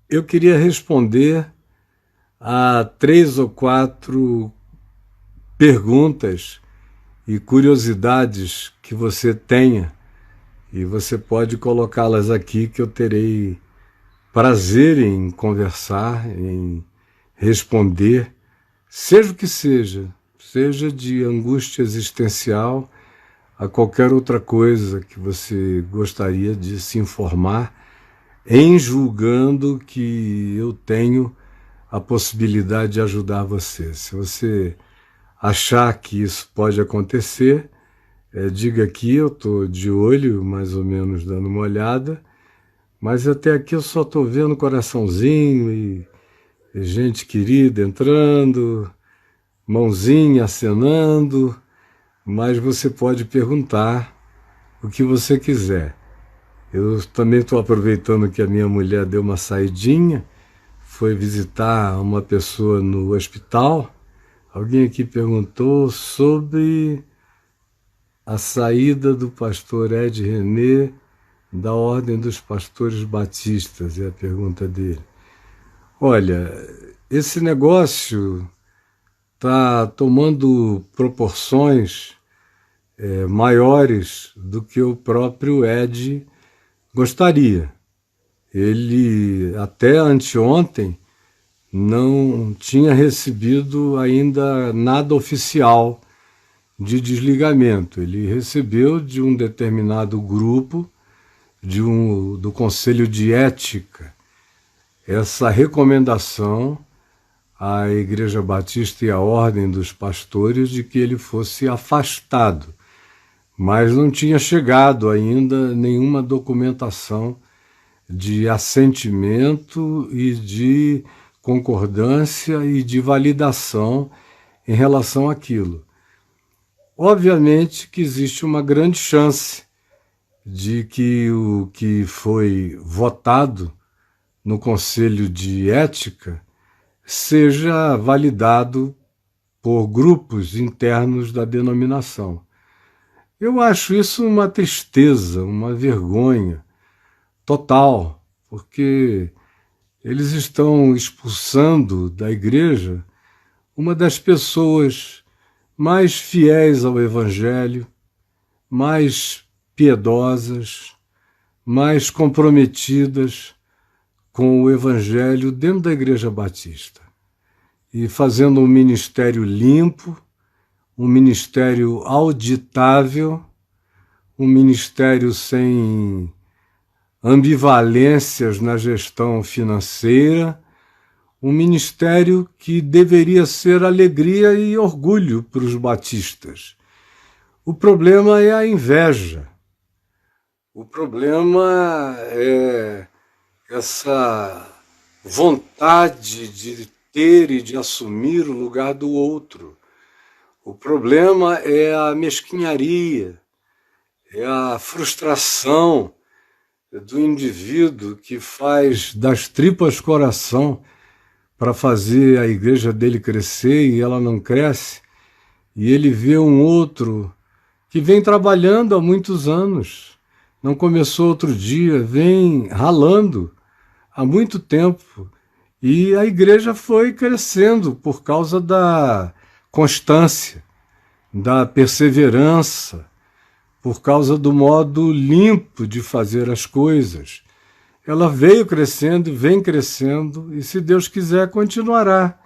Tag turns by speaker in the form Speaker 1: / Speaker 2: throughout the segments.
Speaker 1: Eu queria responder a 3 ou 4 perguntas e curiosidades que você tenha, e você pode colocá-las aqui que eu terei prazer em conversar, em responder, seja o que seja, seja de angústia existencial a qualquer outra coisa que você gostaria de se informar, em julgando que eu tenho a possibilidade de ajudar você. Se você achar que isso pode acontecer, diga aqui, eu estou de olho, mais ou menos dando uma olhada, mas até aqui eu só estou vendo coraçãozinho e gente querida entrando, mãozinha acenando, mas você pode perguntar o que você quiser. Eu também estou aproveitando que a minha mulher deu uma saidinha, foi visitar uma pessoa no hospital. Alguém aqui perguntou sobre a saída do pastor Ed René da Ordem dos Pastores Batistas, é a pergunta dele. Olha, esse negócio está tomando proporções maiores do que o próprio Ed gostaria. Ele, até anteontem, não tinha recebido ainda nada oficial de desligamento. Ele recebeu de um determinado grupo, do Conselho de Ética, essa recomendação à Igreja Batista e à Ordem dos Pastores de que ele fosse afastado, mas não tinha chegado ainda nenhuma documentação de assentimento e de concordância e de validação em relação àquilo. Obviamente que existe uma grande chance de que o que foi votado no Conselho de Ética seja validado por grupos internos da denominação. Eu acho isso uma tristeza, uma vergonha total, porque eles estão expulsando da igreja uma das pessoas mais fiéis ao Evangelho, mais piedosas, mais comprometidas com o Evangelho dentro da Igreja Batista, e fazendo um ministério limpo, um ministério auditável, um ministério sem ambivalências na gestão financeira, um ministério que deveria ser alegria e orgulho para os batistas. O problema é a inveja. O problema é essa vontade de ter e de assumir o lugar do outro. O problema é a mesquinharia, é a frustração do indivíduo que faz das tripas coração para fazer a igreja dele crescer e ela não cresce, e ele vê um outro que vem trabalhando há muitos anos, não começou outro dia, vem ralando há muito tempo, e a igreja foi crescendo por causa da constância, da perseverança, por causa do modo limpo de fazer as coisas. Ela veio crescendo, vem crescendo, e se Deus quiser continuará,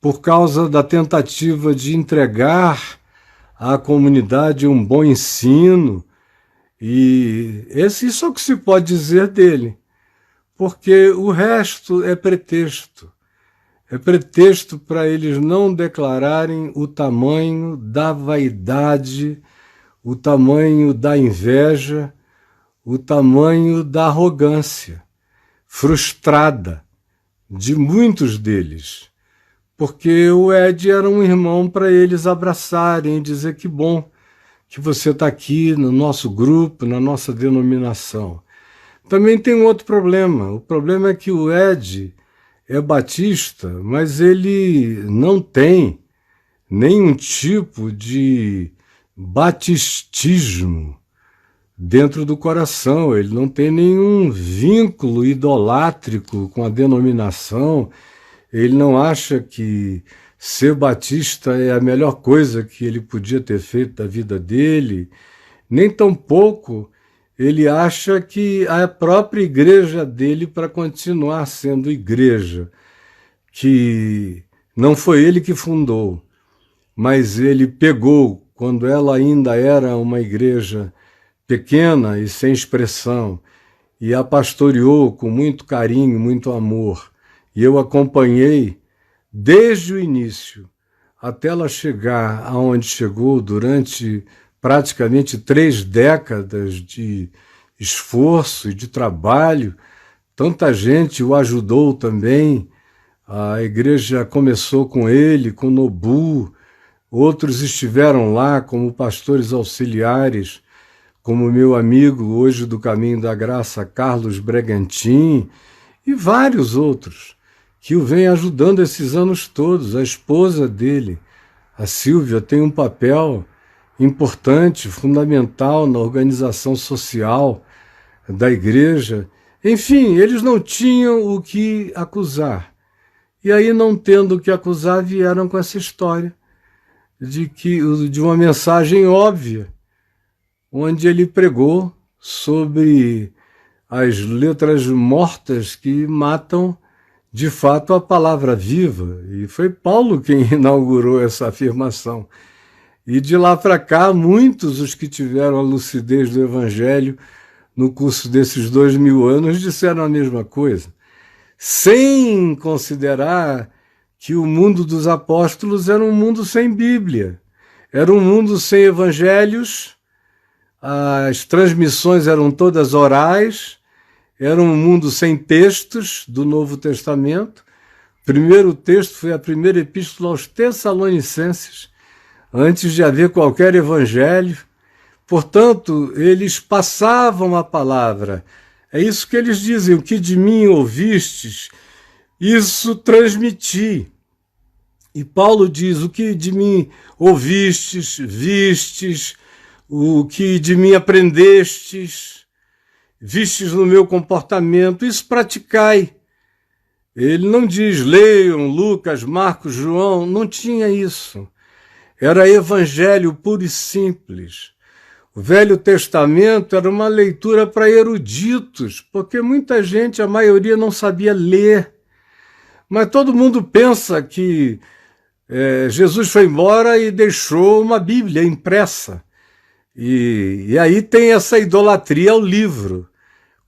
Speaker 1: por causa da tentativa de entregar à comunidade um bom ensino, e isso é o que se pode dizer dele, porque o resto é pretexto. É pretexto para eles não declararem o tamanho da vaidade, o tamanho da inveja, o tamanho da arrogância frustrada de muitos deles, porque o Ed era um irmão para eles abraçarem e dizer que bom que você está aqui no nosso grupo, na nossa denominação. Também tem um outro problema. O problema é que o Ed é batista, mas ele não tem nenhum tipo de batistismo dentro do coração, ele não tem nenhum vínculo idolátrico com a denominação, ele não acha que ser batista é a melhor coisa que ele podia ter feito da vida dele, nem tampouco ele acha que a própria igreja dele para continuar sendo igreja, que não foi ele que fundou, mas ele pegou, quando ela ainda era uma igreja pequena e sem expressão, e a pastoreou com muito carinho, muito amor. E eu acompanhei desde o início até ela chegar aonde chegou durante praticamente 3 décadas de esforço e de trabalho. Tanta gente o ajudou também. A igreja começou com ele, com Nobu, outros estiveram lá como pastores auxiliares, como meu amigo hoje do Caminho da Graça, Carlos Bregantin, e vários outros que o vêm ajudando esses anos todos. A esposa dele, a Silvia, tem um papel importante, fundamental na organização social da igreja. Enfim, eles não tinham o que acusar. E aí, não tendo o que acusar, vieram com essa história de uma mensagem óbvia, onde ele pregou sobre as letras mortas que matam, de fato, a palavra viva. E foi Paulo quem inaugurou essa afirmação. E de lá para cá, muitos os que tiveram a lucidez do Evangelho no curso desses 2000 anos disseram a mesma coisa, sem considerar que o mundo dos apóstolos era um mundo sem Bíblia, era um mundo sem evangelhos, as transmissões eram todas orais, era um mundo sem textos do Novo Testamento. O primeiro texto foi a primeira epístola aos Tessalonicenses, antes de haver qualquer evangelho. Portanto, eles passavam a palavra. É isso que eles dizem: o que de mim ouvistes, isso transmiti. E Paulo diz: o que de mim ouvistes, vistes, o que de mim aprendestes, vistes no meu comportamento, isso praticai. Ele não diz leiam Lucas, Marcos, João, não tinha isso. Era evangelho puro e simples. O Velho Testamento era uma leitura para eruditos, porque muita gente, a maioria, não sabia ler. Mas todo mundo pensa que Jesus foi embora e deixou uma Bíblia impressa. E aí tem essa idolatria ao livro.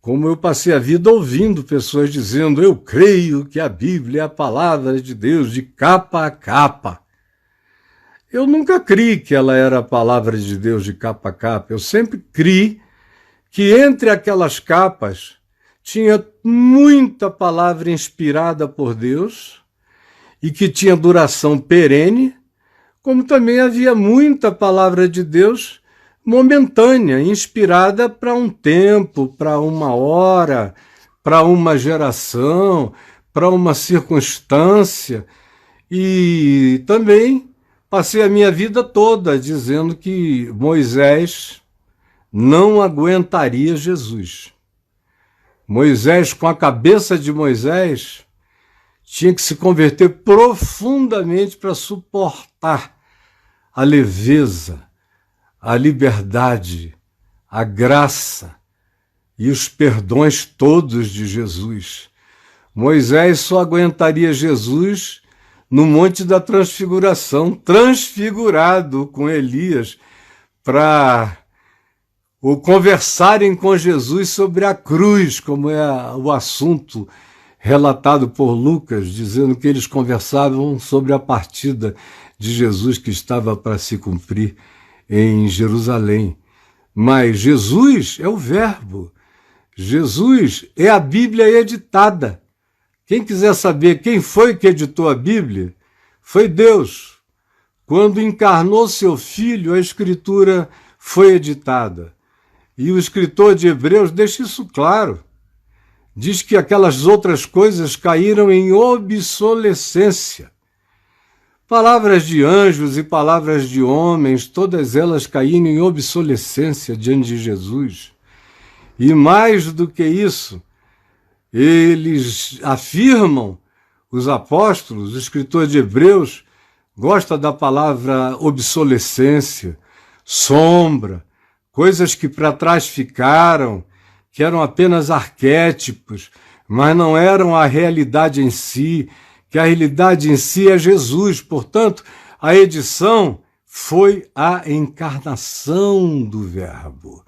Speaker 1: Como eu passei a vida ouvindo pessoas dizendo: eu creio que a Bíblia é a palavra de Deus de capa a capa. Eu nunca criei que ela era a palavra de Deus de capa a capa. Eu sempre criei que entre aquelas capas tinha muita palavra inspirada por Deus e que tinha duração perene, como também havia muita palavra de Deus momentânea, inspirada para um tempo, para uma hora, para uma geração, para uma circunstância. E também passei a minha vida toda dizendo que Moisés não aguentaria Jesus. Moisés, com a cabeça de Moisés, tinha que se converter profundamente para suportar a leveza, a liberdade, a graça e os perdões todos de Jesus. Moisés só aguentaria Jesus no Monte da Transfiguração, transfigurado com Elias, para conversarem com Jesus sobre a cruz, como é o assunto relatado por Lucas, dizendo que eles conversavam sobre a partida de Jesus que estava para se cumprir em Jerusalém. Mas Jesus é o Verbo. Jesus é a Bíblia editada. Quem quiser saber quem foi que editou a Bíblia, foi Deus. Quando encarnou seu Filho, a Escritura foi editada. E o escritor de Hebreus deixa isso claro. Diz que aquelas outras coisas caíram em obsolescência. Palavras de anjos e palavras de homens, todas elas caíram em obsolescência diante de Jesus. E mais do que isso, eles afirmam, os apóstolos, o escritor de Hebreus, gosta da palavra obsolescência, sombra, coisas que para trás ficaram, que eram apenas arquétipos, mas não eram a realidade em si, que a realidade em si é Jesus. Portanto, a edição foi a encarnação do Verbo.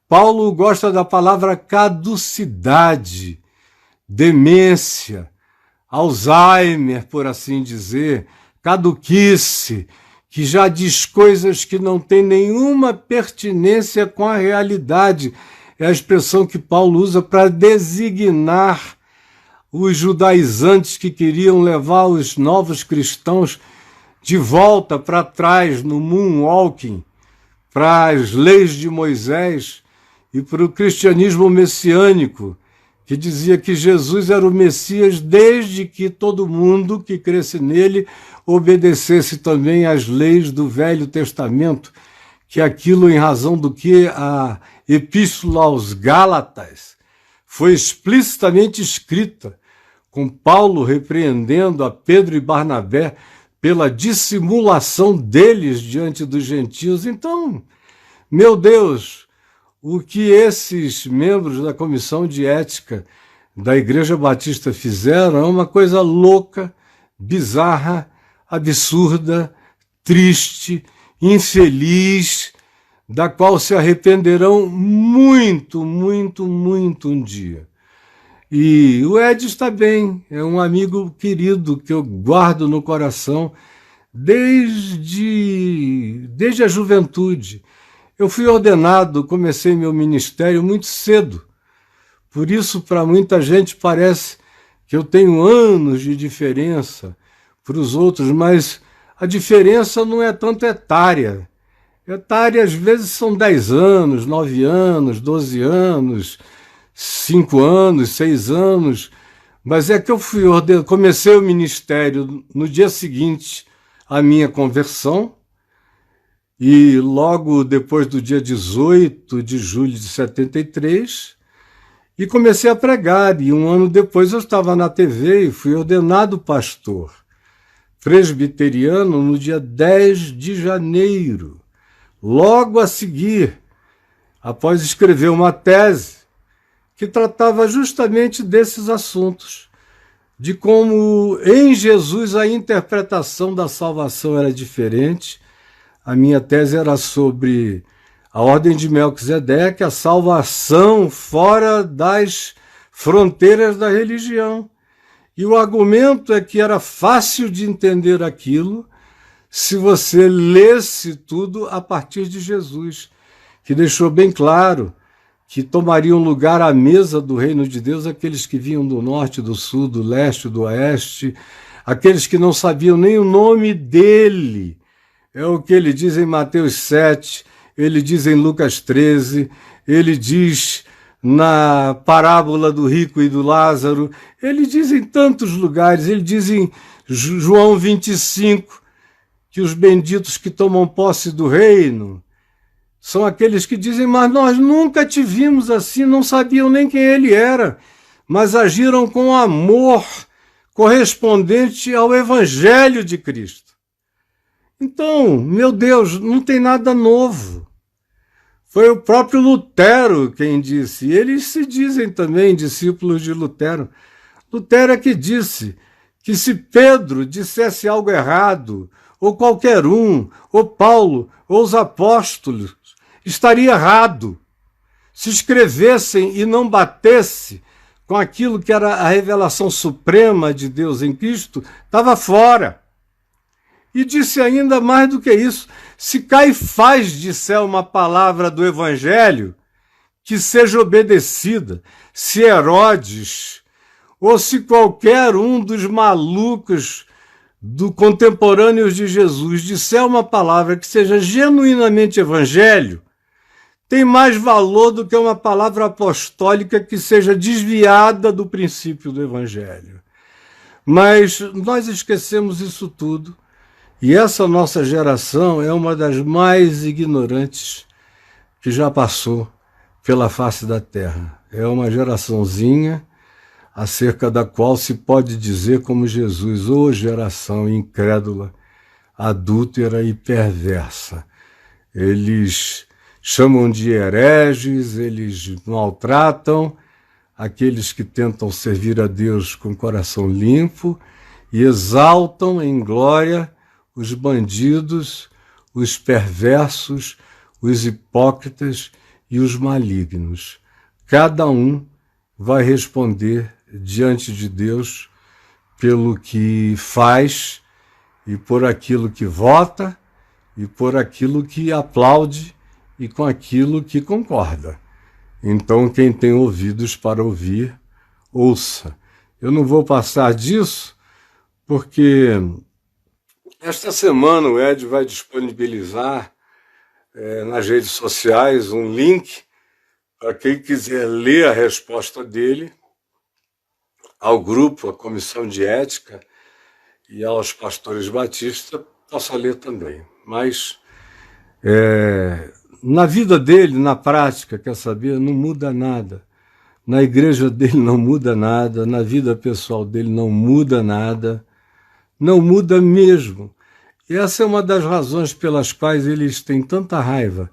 Speaker 1: Paulo gosta da palavra caducidade, demência, Alzheimer, por assim dizer, caduquice, que já diz coisas que não têm nenhuma pertinência com a realidade. É a expressão que Paulo usa para designar os judaizantes que queriam levar os novos cristãos de volta para trás no moonwalking, para as leis de Moisés e para o cristianismo messiânico, que dizia que Jesus era o Messias desde que todo mundo que cresce nele obedecesse também às leis do Velho Testamento, que aquilo em razão do que a Epístola aos Gálatas foi explicitamente escrita, com Paulo repreendendo a Pedro e Barnabé pela dissimulação deles diante dos gentios. Então, meu Deus, o que esses membros da Comissão de Ética da Igreja Batista fizeram é uma coisa louca, bizarra, absurda, triste, infeliz, da qual se arrependerão muito, muito, muito um dia. E o Ed está bem, é um amigo querido que eu guardo no coração desde a juventude. Eu fui ordenado, comecei meu ministério muito cedo. Por isso, para muita gente, parece que eu tenho anos de diferença para os outros, mas a diferença não é tanto etária. Etária, às vezes, são 10 anos, 9 anos, 12 anos, 5 anos, 6 anos. Mas é que eu fui ordenado, comecei o ministério no dia seguinte à minha conversão, e logo depois do dia 18 de julho de 73, e comecei a pregar. E um ano depois eu estava na TV e fui ordenado pastor presbiteriano no dia 10 de janeiro. Logo a seguir, após escrever uma tese que tratava justamente desses assuntos, de como em Jesus a interpretação da salvação era diferente. A minha tese era sobre a ordem de Melquisedeque, a salvação fora das fronteiras da religião. E o argumento é que era fácil de entender aquilo se você lesse tudo a partir de Jesus, que deixou bem claro que tomariam lugar à mesa do reino de Deus aqueles que vinham do norte, do sul, do leste, do oeste, aqueles que não sabiam nem o nome dele. É o que ele diz em Mateus 7, ele diz em Lucas 13, ele diz na parábola do rico e do Lázaro, ele diz em tantos lugares, ele diz em João 25, que os benditos que tomam posse do reino são aqueles que dizem, mas nós nunca te vimos assim, não sabiam nem quem ele era, mas agiram com amor correspondente ao Evangelho de Cristo. Então, meu Deus, não tem nada novo. Foi o próprio Lutero quem disse, e eles se dizem também discípulos de Lutero. Lutero é que disse que se Pedro dissesse algo errado, ou qualquer um, ou Paulo, ou os apóstolos, estaria errado. Se escrevessem e não batesse com aquilo que era a revelação suprema de Deus em Cristo, estava fora. E disse ainda mais do que isso, se Caifás disser uma palavra do Evangelho, que seja obedecida, se Herodes, ou se qualquer um dos malucos do contemporâneos de Jesus disser uma palavra que seja genuinamente evangelho, tem mais valor do que uma palavra apostólica que seja desviada do princípio do evangelho. Mas nós esquecemos isso tudo E essa nossa geração é uma das mais ignorantes que já passou pela face da Terra. É uma geraçãozinha acerca da qual se pode dizer como Jesus, ô geração incrédula, adúltera e perversa. Eles chamam de hereges, eles maltratam aqueles que tentam servir a Deus com coração limpo e exaltam em glória os bandidos, os perversos, os hipócritas e os malignos. Cada um vai responder diante de Deus pelo que faz e por aquilo que vota e por aquilo que aplaude e com aquilo que concorda. Então, quem tem ouvidos para ouvir, ouça. Eu não vou passar disso, porque esta semana o Ed vai disponibilizar nas redes sociais um link para quem quiser ler a resposta dele ao grupo, à comissão de ética e aos pastores batistas, possa ler também. Mas na vida dele, na prática, quer saber, não muda nada. Na igreja dele não muda nada, na vida pessoal dele não muda nada, não muda mesmo. E essa é uma das razões pelas quais eles têm tanta raiva.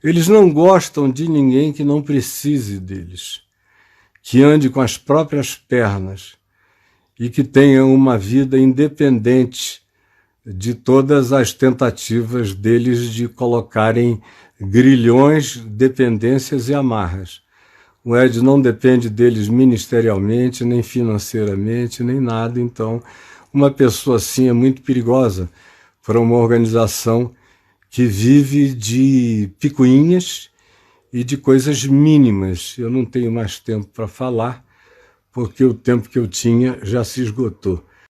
Speaker 1: Eles não gostam de ninguém que não precise deles, que ande com as próprias pernas e que tenha uma vida independente de todas as tentativas deles de colocarem grilhões, dependências e amarras. O Ed não depende deles ministerialmente, nem financeiramente, nem nada. Então, uma pessoa assim é muito perigosa para uma organização que vive de picuinhas e de coisas mínimas. Eu não tenho mais tempo para falar, porque o tempo que eu tinha já se esgotou.